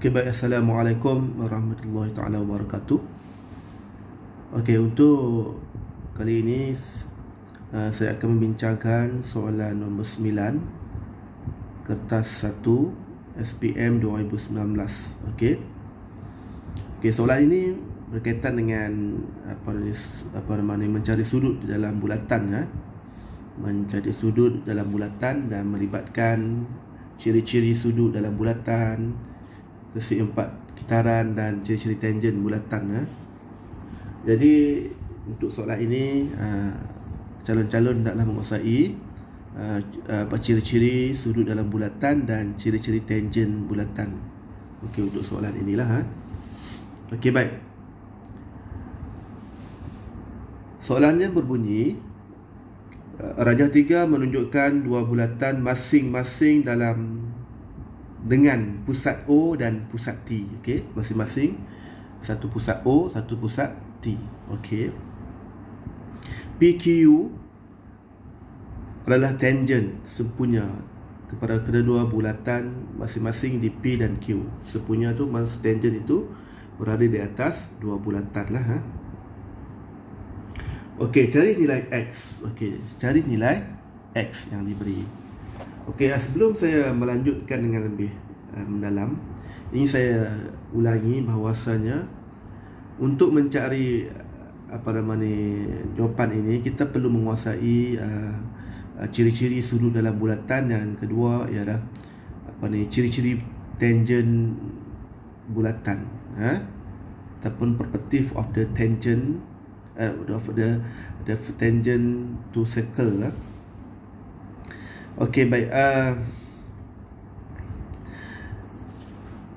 Okey, baik. Assalamualaikum warahmatullahi taala wabarakatuh. Okey, untuk kali ini saya akan membincangkan soalan nombor 9, kertas 1 SPM 2019. Okey. Okey, soalan ini berkaitan dengan mencari sudut di dalam bulatan, mencari sudut dalam bulatan dan melibatkan ciri-ciri sudut dalam bulatan, sisi 4 kitaran dan ciri-ciri tangen bulatan. Jadi untuk soalan ini calon-calon hendaklah menguasai ciri-ciri sudut dalam bulatan dan ciri-ciri tangen bulatan. Okey, untuk soalan inilah. Okey, baik. Soalannya berbunyi, rajah 3 menunjukkan dua bulatan masing-masing dengan pusat O dan pusat T. Okey, masing-masing satu pusat O, satu pusat T. Okey. PQ adalah tangen sepunya kepada kedua bulatan masing-masing di P dan Q. Sepunya tu, tangen itu berada di atas dua bulatan lah. Okey, cari nilai X. Okey, cari nilai X yang diberi. Okey, sebelum saya melanjutkan dengan lebih mendalam, ini saya ulangi bahawasanya untuk mencari jawapan ini, kita perlu menguasai ciri-ciri sudut dalam bulatan. Yang kedua ialah ciri-ciri tangen bulatan, ataupun perspective of the tangent of the tangent to circle lah. Okey, baik.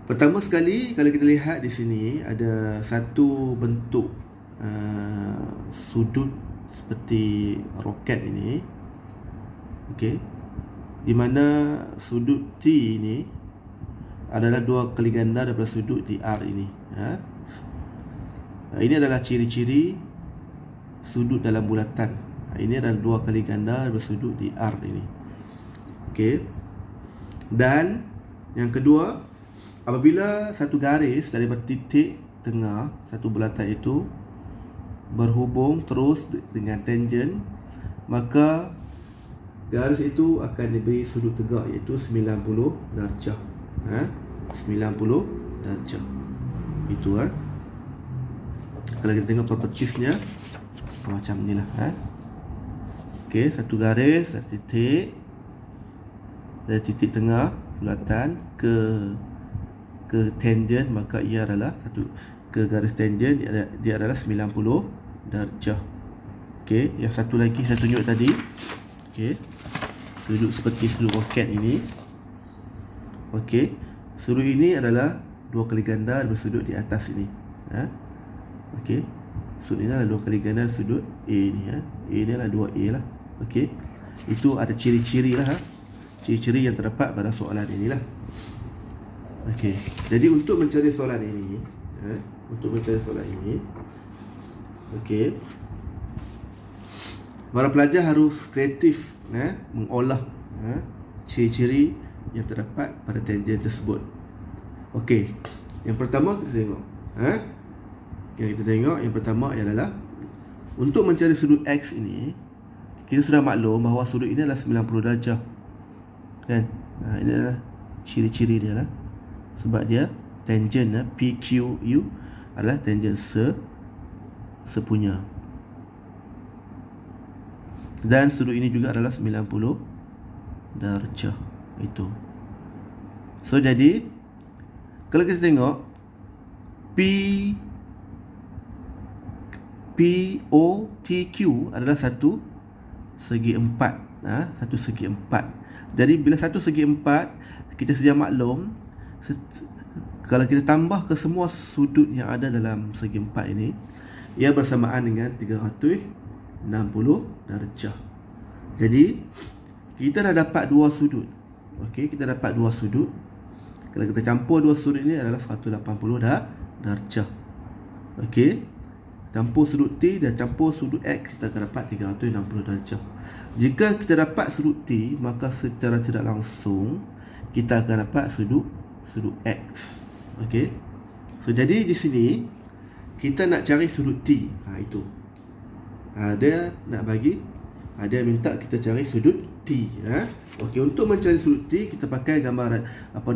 Pertama sekali, kalau kita lihat di sini ada satu bentuk sudut seperti roket ini. Okey, di mana sudut T ini adalah dua kali ganda daripada sudut di R ini. Ini adalah ciri-ciri sudut dalam bulatan. Ini adalah dua kali ganda daripada sudut di R ini. Okey. Dan yang kedua, apabila satu garis daripada titik tengah satu bulatan itu berhubung terus dengan tangen, maka garis itu akan diberi sudut tegak, iaitu 90 darjah. 90 darjah. Itu kalau kita tengok propertiesnya macam inilah. Okey, satu garis dari titik tengah bulatan ke tangen, maka ia adalah ke garis tangen, dia adalah 90 darjah. Okey, yang satu lagi saya tunjuk tadi. Okey, sudut seperti sudut roket ini. Okey, sudut ini adalah dua kali ganda daripada sudut di atas ini. Okey, sudut ini adalah dua kali ganda sudut A ni. A ni adalah 2A lah. Okey, itu ada ciri-ciri lah. Ciri-ciri yang terdapat pada soalan inilah. Okey, jadi untuk mencari soalan ini, okey, para pelajar harus kreatif mengolah ciri-ciri yang terdapat pada tangen tersebut. Okey, yang pertama kita tengok. Yang pertama ialah untuk mencari sudut X ini, kita sudah maklum bahawa sudut ini adalah 90 darjah. Kan? Ini adalah ciri-ciri dia lah. Sebab dia tangen PQU adalah tangen sepunya. Dan sudut ini juga adalah 90 darjah. Itu. So jadi kalau kita tengok POTQ adalah satu segi empat. Satu segi empat. Jadi bila satu segi empat, kita sedia maklum, kalau kita tambah ke semua sudut yang ada dalam segi empat ini, ia bersamaan dengan 360 darjah. Jadi kita dah dapat dua sudut. Okey, kita dapat dua sudut. Kalau kita campur dua sudut ini adalah 180 darjah. Okey, campur sudut T dan campur sudut X, kita akan dapat 360 darjah. Jika kita dapat sudut T, maka secara tidak langsung kita akan dapat sudut X. Okey. So jadi di sini kita nak cari sudut T. Itu. Dia nak bagi, dia minta kita cari sudut T. Okey, untuk mencari sudut T kita pakai gambar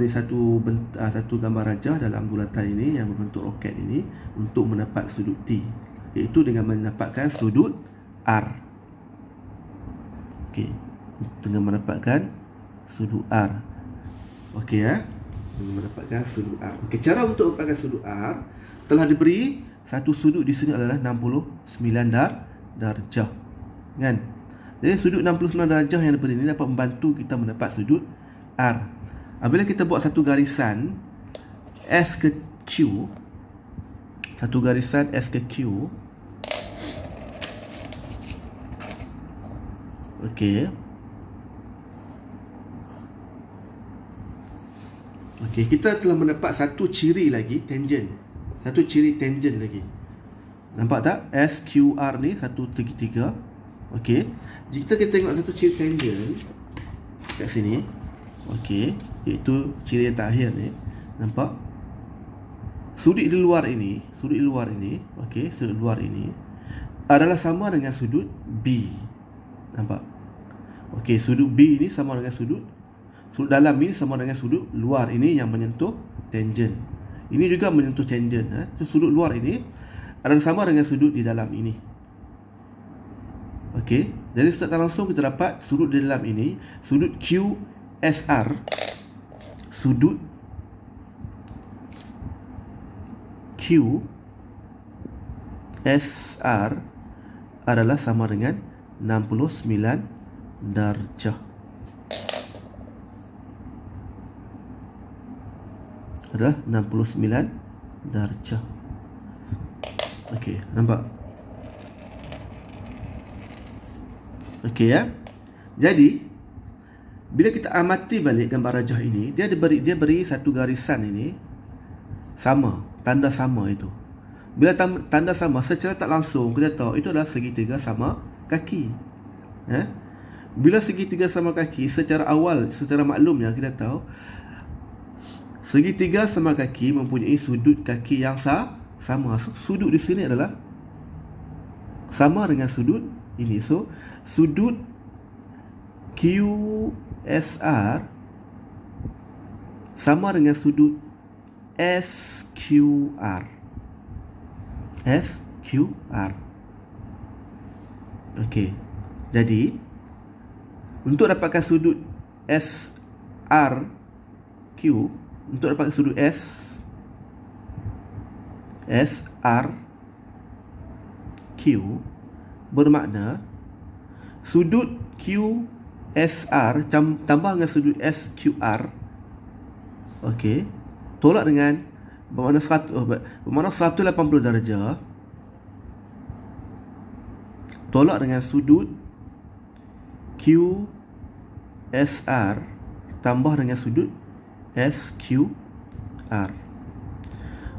satu gambar rajah dalam bulatan ini yang berbentuk roket ini untuk mendapat sudut T, iaitu dengan mendapatkan sudut R. Okey, dengan mendapatkan sudut R. Okey dengan mendapatkan sudut R. Okey, cara untuk mendapatkan sudut R telah diberi satu sudut di sini adalah 69 darjah. Kan? Jadi sudut 69 darjah yang diberi ini dapat membantu kita mendapat sudut R. Apabila kita buat satu garisan S ke Q, satu garisan S ke Q. Okey. Okey, kita telah mendapat satu ciri lagi tangent. Satu ciri tangent lagi. Nampak tak? SQR ni satu segitiga. Okey. Jika kita tengok satu ciri tangent kat sini. Okey, iaitu ciri yang terakhir ni. Nampak? Sudut di luar ini, okey, sudut luar ini adalah sama dengan sudut B. Nampak? Okey, sudut B ini sama dengan sudut dalam ini sama dengan sudut luar ini yang menyentuh tangent. Ini juga menyentuh tangent. So, sudut luar ini adalah sama dengan sudut di dalam ini. Okey, jadi secara langsung kita dapat sudut di dalam ini, sudut QSR, sudut QSR adalah sama dengan 69 darjah. Adalah 69 darjah. Okey, nampak? Okey Jadi bila kita amati balik gambar rajah ini, dia beri satu garisan ini sama, tanda sama itu. Bila tanda sama secara tak langsung kita tahu itu adalah segitiga sama kaki. Bila segitiga sama kaki, secara maklumnya kita tahu segitiga sama kaki mempunyai sudut kaki yang sama. So, sudut di sini adalah sama dengan sudut ini. So, sudut QSR sama dengan sudut SQR. Okey. Jadi, untuk dapatkan sudut SRQ, untuk dapatkan sudut SRQ bermakna sudut QSR tambah dengan sudut SQR, okey, tolak dengan bermakna 180 darjah, tolak dengan sudut QSR tambah dengan sudut SQR.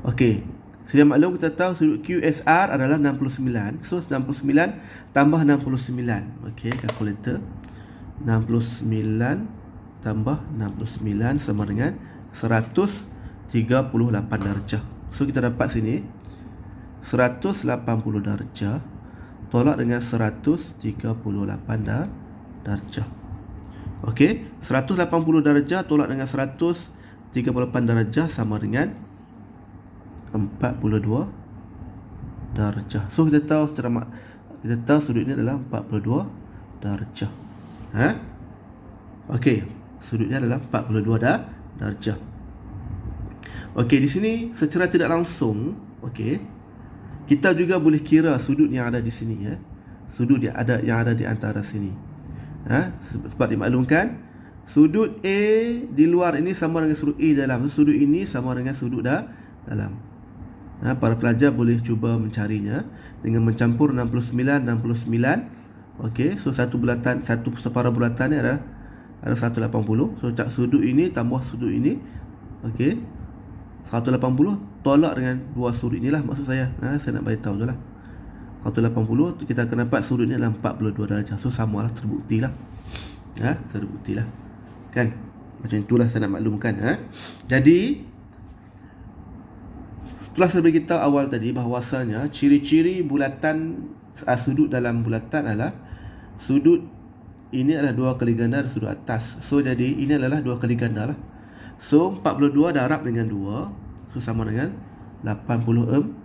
Okey, sudah maklum kita tahu sudut QSR adalah 69. So 69 tambah 69. Okey, kalkulator. 69 tambah 69 sama dengan 138 darjah. So kita dapat sini 180 darjah tolak dengan 138 darjah. Okey, 180 darjah tolak dengan 138 darjah sama dengan 42 darjah. So kita tahu sudut ini adalah 42 darjah. Okey, sudutnya adalah 42 darjah. Okey, di sini secara tidak langsung, okey, kita juga boleh kira sudut yang ada di sini Sudut yang ada di antara sini. Sebab dimaklumkan sudut A di luar ini sama dengan sudut A dalam. Sudut ini sama dengan sudut dalam. Para pelajar boleh cuba mencarinya dengan mencampur 69. Okey, so satu separa bulatan ni ada 180. So sudut ini tambah sudut ini, okey, 180 tolak dengan dua sudut inilah maksud saya. Saya nak bagi tahu je lah. 180 kita akan dapat sudut ni adalah 42 darjah. So samalah, terbuktilah. Terbuktilah. Kan? Macam itulah saya nak maklumkan. Jadi Telah saya beritahu awal tadi bahawasanya ciri-ciri bulatan sudut dalam bulatan adalah sudut ini adalah 2 kali ganda sudut atas. So jadi ini adalah 2 kali ganda lah. So 42 darab dengan 2, so sama dengan 84.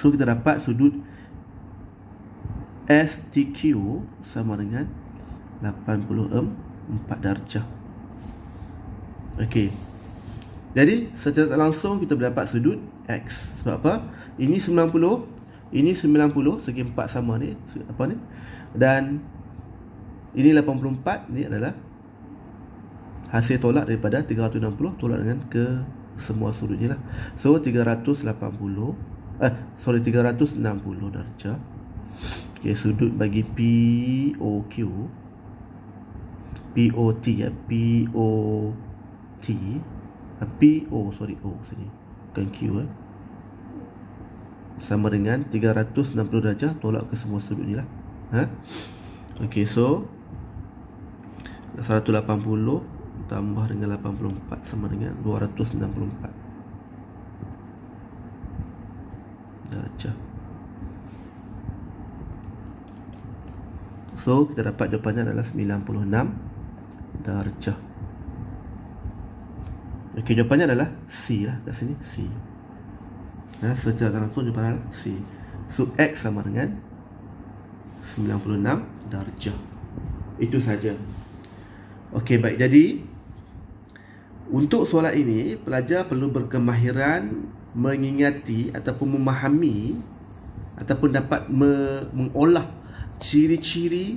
So kita dapat sudut STQ sama dengan 84 darjah. Okey. Jadi secara tak langsung kita berdapat sudut X. Sebab apa? Ini 90, ini 90, segi 4 sama ni, apa ni? Dan ini 84, ni adalah hasil tolak daripada 360 tolak dengan ke semua sudut ni lah. So 360 darjah. Okey, sudut bagi POQ, POT ya, POT, O sini, bukan Q sama dengan 360 darjah tolak ke semua sudut ni lah. Okey, so 180 tambah dengan 84 sama dengan 264 darjah. So kita dapat jawapannya adalah 96 darjah. Okey, jawapannya adalah C lah, kat sini C. Secara langsung jawapannya adalah C. So X sama dengan 96 darjah. Itu saja. Okey, baik. Jadi untuk soalan ini pelajar perlu berkemahiran mengingati ataupun memahami ataupun dapat mengolah ciri-ciri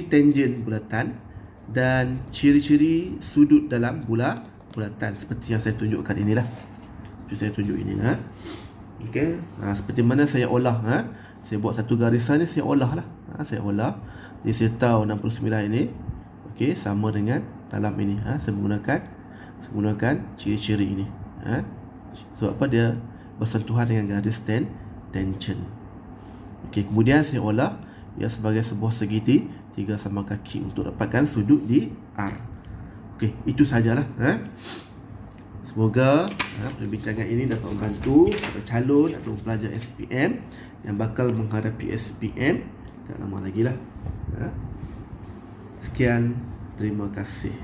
tangent bulatan dan ciri-ciri sudut dalam bulatan seperti yang saya tunjukkan inilah. Seperti saya tunjuk inilah. Okey, seperti mana saya olah saya buat satu garisan ni, saya olah lah. Saya olah. Jadi saya tahu 69 ini okey sama dengan dalam ini. Saya menggunakan ciri-ciri ini. Sebab apa? Dia bersentuhan dengan garis tangent. Okey, kemudian saya olah ia sebagai sebuah segitiga sama kaki untuk dapatkan sudut di R. Okey, itu sajalah. Semoga perbincangan ini dapat membantu para calon atau pelajar SPM yang bakal menghadapi SPM tak lama lagi lah. Sekian, terima kasih.